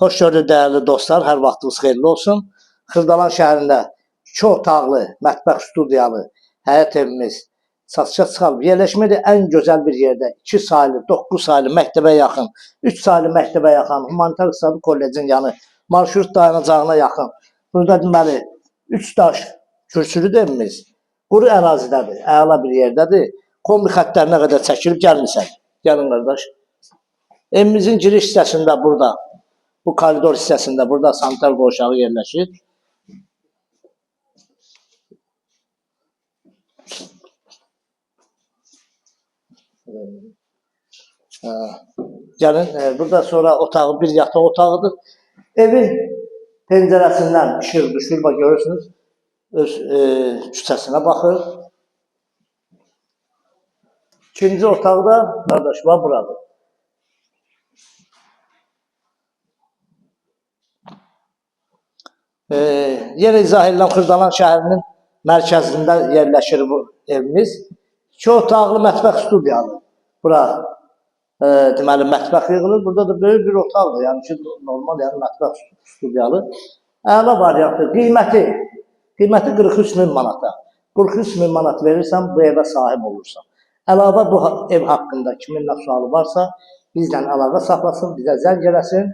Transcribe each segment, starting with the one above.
Xoş gördük değerli dostlar, hər vaxtınız xeyirli olsun. Xırdalan şəhərində 2 otaqlı, mətbəx studiyalı həyət evimiz satışa çıxarılıb. Yerləşmədə ən gözəl bir yerdə 2 saylı, 9 saylı məktəbə yaxın, 3 saylı məktəbə yaxın, Humanitar İqtisadi Kollecin yanı, marşrut dayanacağına yaxın. Burada deməli 3 daş kürsülü evimiz quru ərazidədir, əla bir yerdədir. Kombi xəttlərinə qədər çəkilib gəlmirsən. Gəlin qardaş. Evimizin giriş hissəsində burada, bu koridor hissəsində burada sanitar qovşağı yerləşir. Gəlin, burada sonra otağı bir yataq otağıdır. Evin pəncərəsindən işıq düşür, bax görürsünüz, öz küçəsinə baxır. İkinci otaqda, qardaş, var buradır. Yenə izah edilən Xırdalan şəhərinin mərkəzində yerləşir bu evimiz. 2 otaqlı mətbəx studiyalı. Bura deməli mətbəx yığılır. Burada da böyük bir otaqdır. Yəni ki, normal yəni mətbəx studiyalı. Əla variantdır. Qiyməti 43 min manata. 43 min manat verirsən, bu evə sahib olursan. Əlavə bu ev haqqında kiminlə sualı varsa, bizlə əlaqə saxlasın, bizə zəng eləsin,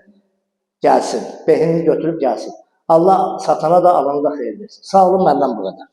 gəlsin. Behinini götürüb gəlsin. Allah satana da alana da xeyir versin. Sağ olun, məndən bu qədər.